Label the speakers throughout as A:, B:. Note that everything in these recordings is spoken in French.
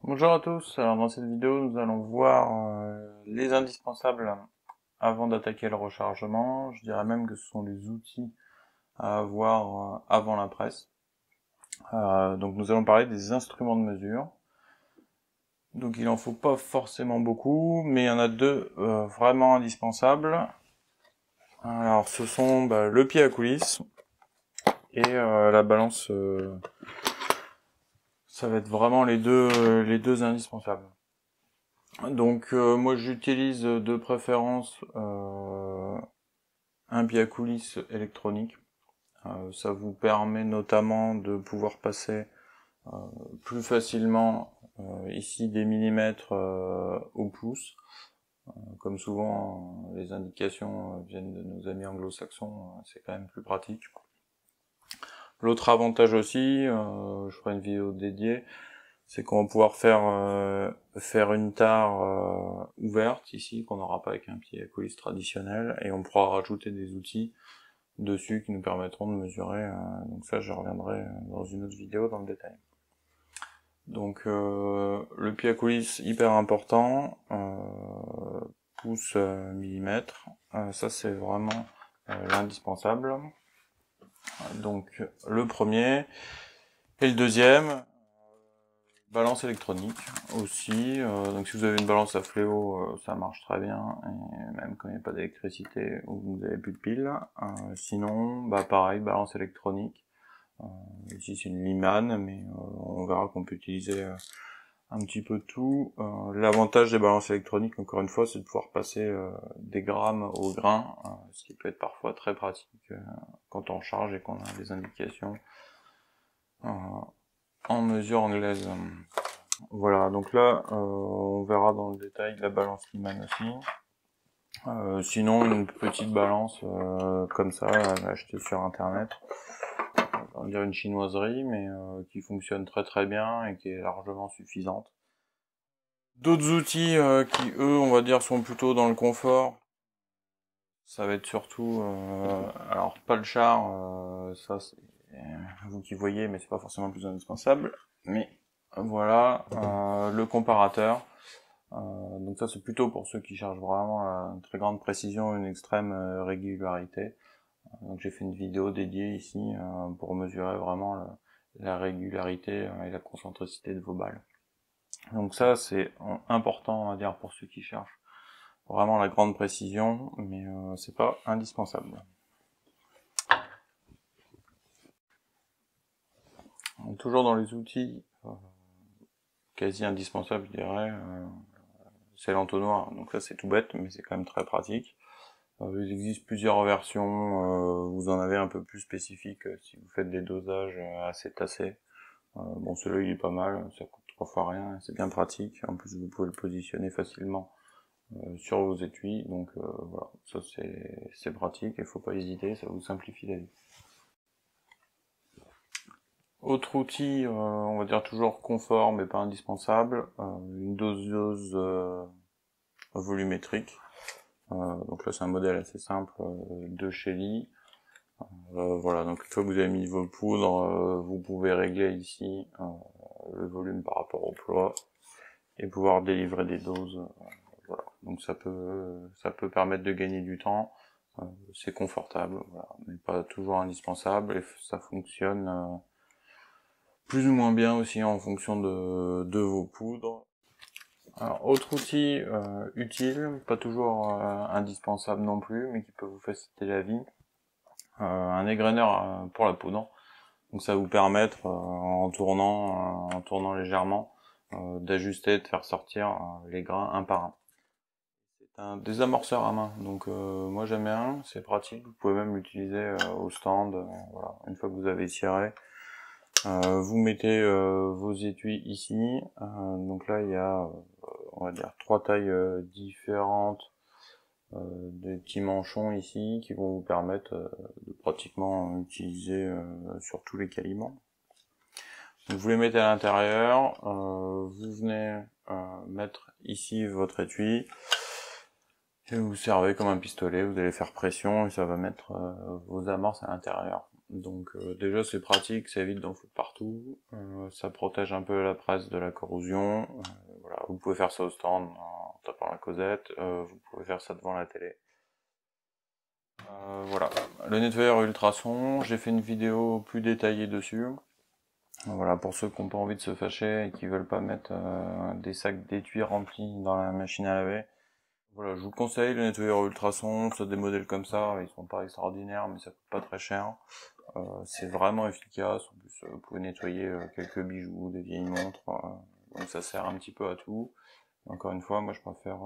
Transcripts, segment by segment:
A: Bonjour à tous, alors dans cette vidéo nous allons voir les indispensables avant d'attaquer le rechargement. Je dirais même que ce sont les outils à avoir avant la presse. Donc nous allons parler des instruments de mesure. Donc il en faut pas forcément beaucoup, mais il y en a deux vraiment indispensables. Alors ce sont le pied à coulisse et la balance. Ça va être vraiment les deux indispensables. Donc moi j'utilise de préférence un pied à coulisse électronique. Ça vous permet notamment de pouvoir passer euh, plus facilement ici des millimètres au pouce. Comme souvent les indications viennent de nos amis anglo-saxons, c'est quand même plus pratique. L'autre avantage aussi, je ferai une vidéo dédiée, c'est qu'on va pouvoir faire une tare ouverte ici, qu'on n'aura pas avec un pied à coulisse traditionnel, et on pourra rajouter des outils dessus qui nous permettront de mesurer. Donc ça, je reviendrai dans une autre vidéo dans le détail. Donc le pied à coulisse, hyper important, pouce millimètre, ça c'est vraiment l'indispensable. Donc le premier, et le deuxième, balance électronique aussi. Donc si vous avez une balance à fléau, ça marche très bien, et même quand il n'y a pas d'électricité ou vous n'avez plus de piles. Sinon, pareil, balance électronique. Ici c'est une Lyman, mais on verra qu'on peut utiliser un petit peu tout. L'avantage des balances électroniques, encore une fois, c'est de pouvoir passer des grammes au grain, ce qui peut être parfois très pratique quand on charge et qu'on a des indications en mesure anglaise. Voilà, donc là, on verra dans le détail la balance Lyman aussi. Sinon, une petite balance comme ça, achetée sur internet, on va dire une chinoiserie, mais qui fonctionne très très bien et qui est largement suffisante. D'autres outils qui, eux, on va dire, sont plutôt dans le confort, ça va être surtout, alors pas le char, ça c'est vous qui voyez, mais c'est pas forcément le plus indispensable, mais voilà, le comparateur. Donc ça c'est plutôt pour ceux qui cherchent vraiment une très grande précision, une extrême régularité. Donc j'ai fait une vidéo dédiée ici pour mesurer vraiment la régularité et la concentricité de vos balles. Donc ça c'est important, on va dire, pour ceux qui cherchent vraiment la grande précision, mais c'est pas indispensable. Donc, toujours dans les outils quasi indispensables, je dirais, c'est l'entonnoir. Donc ça c'est tout bête, mais c'est quand même très pratique. Il existe plusieurs versions, vous en avez un peu plus spécifiques si vous faites des dosages assez tassés. Bon, celui-là il est pas mal, ça coûte 3 fois rien, c'est bien pratique. En plus vous pouvez le positionner facilement sur vos étuis, donc voilà, ça c'est pratique, il faut pas hésiter, ça vous simplifie la vie. Autre outil, on va dire toujours confort mais pas indispensable, une doseuse volumétrique. Donc là c'est un modèle assez simple de Shelly. Voilà, donc une fois que vous avez mis vos poudres, vous pouvez régler ici le volume par rapport au poids et pouvoir délivrer des doses. Voilà, donc ça peut permettre de gagner du temps. C'est confortable, voilà, mais pas toujours indispensable et ça fonctionne plus ou moins bien aussi en fonction de vos poudres. Alors, autre outil utile, pas toujours indispensable non plus, mais qui peut vous faciliter la vie, un égreneur pour la poudre. Donc ça va vous permettre, en tournant légèrement, d'ajuster, de faire sortir les grains un par un. C'est un désamorceur à main, donc moi j'aime bien, c'est pratique, vous pouvez même l'utiliser au stand, voilà. Une fois que vous avez tiré, vous mettez vos étuis ici, donc là il y a, on va dire, 3 tailles différentes des petits manchons ici qui vont vous permettre de pratiquement utiliser sur tous les calibres. Donc vous les mettez à l'intérieur, vous venez mettre ici votre étui, et vous servez comme un pistolet, vous allez faire pression et ça va mettre vos amorces à l'intérieur. Donc déjà c'est pratique, ça évite d'en foutre partout, ça protège un peu la presse de la corrosion. Voilà, vous pouvez faire ça au stand en tapant la causette, vous pouvez faire ça devant la télé. Voilà, le nettoyeur ultrason, j'ai fait une vidéo plus détaillée dessus. Voilà, pour ceux qui n'ont pas envie de se fâcher et qui veulent pas mettre des sacs d'étui remplis dans la machine à laver. Voilà, je vous conseille le nettoyeur ultrason, c'est des modèles comme ça, ils sont pas extraordinaires mais ça coûte pas très cher. C'est vraiment efficace, en plus vous pouvez nettoyer quelques bijoux, des vieilles montres, donc ça sert un petit peu à tout. Encore une fois, moi je préfère,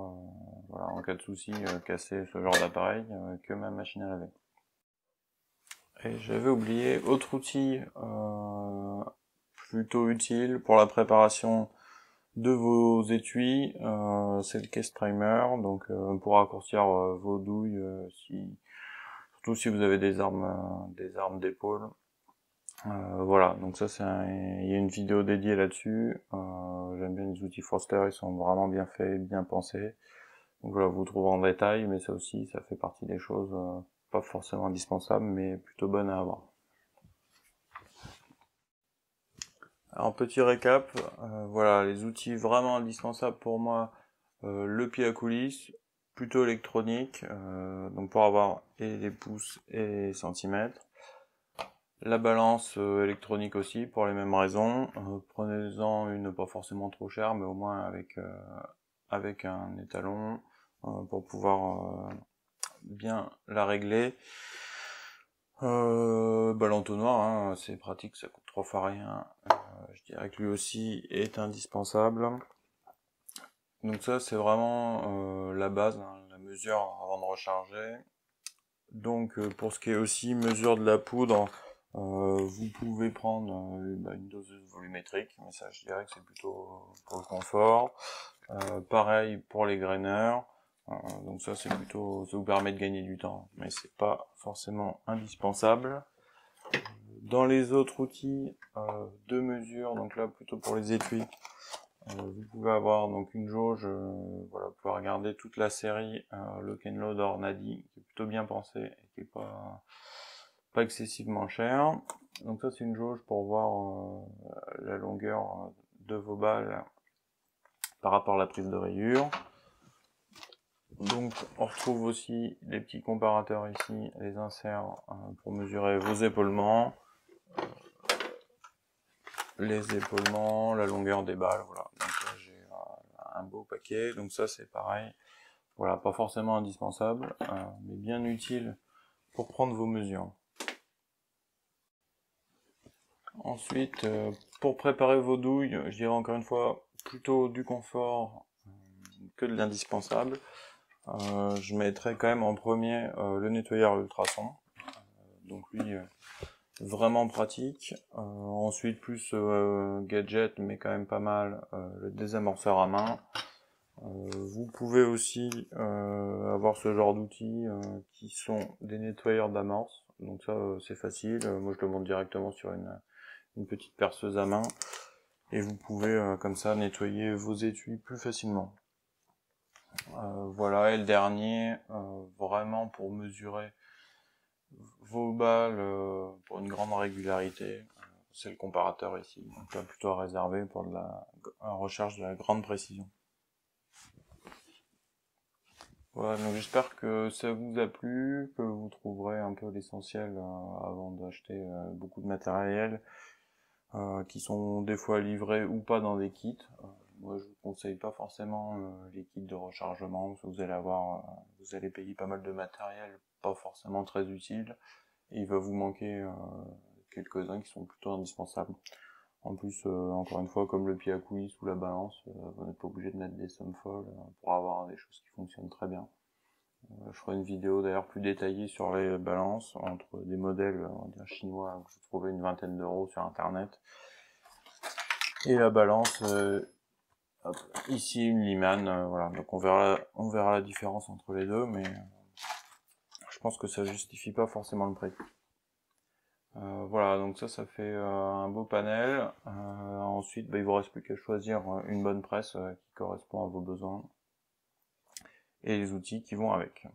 A: voilà, en cas de souci, casser ce genre d'appareil que ma machine à laver. Et j'avais oublié, autre outil plutôt utile pour la préparation de vos étuis, c'est le case primer, donc pour raccourcir vos douilles, surtout si vous avez des armes d'épaule. Voilà, donc ça il y a une vidéo dédiée là-dessus. J'aime bien les outils Foster, ils sont vraiment bien faits, bien pensés. Donc voilà, vous trouverez en détail, mais ça aussi, ça fait partie des choses pas forcément indispensables, mais plutôt bonnes à avoir. Alors petit récap, voilà, les outils vraiment indispensables pour moi, le pied à coulisse, plutôt électronique, donc pour avoir et les pouces et les centimètres. La balance électronique aussi, pour les mêmes raisons. Prenez-en une pas forcément trop chère, mais au moins avec un étalon, pour pouvoir bien la régler. L'entonnoir, hein, c'est pratique, ça coûte 3 fois rien. Je dirais que lui aussi est indispensable. Donc ça c'est vraiment la base, hein, la mesure avant de recharger. Donc pour ce qui est aussi mesure de la poudre, vous pouvez prendre une doseuse volumétrique, mais ça je dirais que c'est plutôt pour le confort. Pareil pour les graineurs. Donc ça c'est plutôt, ça vous permet de gagner du temps, mais c'est pas forcément indispensable. Dans les autres outils de mesure, donc là plutôt pour les étuis, vous pouvez avoir donc une jauge, voilà, vous pouvez regarder toute la série Lock and Load Ornadi, qui est plutôt bien pensée et qui est pas excessivement cher. Donc ça c'est une jauge pour voir la longueur de vos balles par rapport à la prise de rayure. Donc on retrouve aussi les petits comparateurs ici, les inserts pour mesurer vos épaulements, la longueur des balles, voilà. Donc là j'ai un beau paquet, donc ça c'est pareil. Voilà, pas forcément indispensable, mais bien utile pour prendre vos mesures. Ensuite, pour préparer vos douilles, je dirais encore une fois, plutôt du confort que de l'indispensable. Je mettrai quand même en premier le nettoyeur ultrason. Donc lui, vraiment pratique. Ensuite, plus gadget, mais quand même pas mal, le désamorceur à main. Vous pouvez aussi avoir ce genre d'outils qui sont des nettoyeurs d'amorce. Donc ça, c'est facile. Moi, je le monte directement sur une petite perceuse à main. Et vous pouvez, comme ça, nettoyer vos étuis plus facilement. Voilà, et le dernier, vraiment pour mesurer vos balles pour une grande régularité, c'est le comparateur ici. Donc là, plutôt réservé pour de la recherche de la grande précision. Voilà, donc j'espère que ça vous a plu, que vous trouverez un peu l'essentiel avant d'acheter beaucoup de matériel qui sont des fois livrés ou pas dans des kits. Moi je vous conseille pas forcément les kits de rechargement, parce que vous allez vous allez payer pas mal de matériel pas forcément très utile, et il va vous manquer quelques-uns qui sont plutôt indispensables. En plus, encore une fois, comme le pied à coulisse ou la balance, vous n'êtes pas obligé de mettre des sommes folles pour avoir des choses qui fonctionnent très bien. Je ferai une vidéo d'ailleurs plus détaillée sur les balances entre des modèles on va dire chinois que vous trouvez une vingtaine d'euros sur internet, et la balance ici une Lyman, voilà. Donc on verra la différence entre les deux, mais je pense que ça justifie pas forcément le prix. Voilà, donc ça fait un beau panel. Ensuite, il vous reste plus qu'à choisir une bonne presse qui correspond à vos besoins et les outils qui vont avec.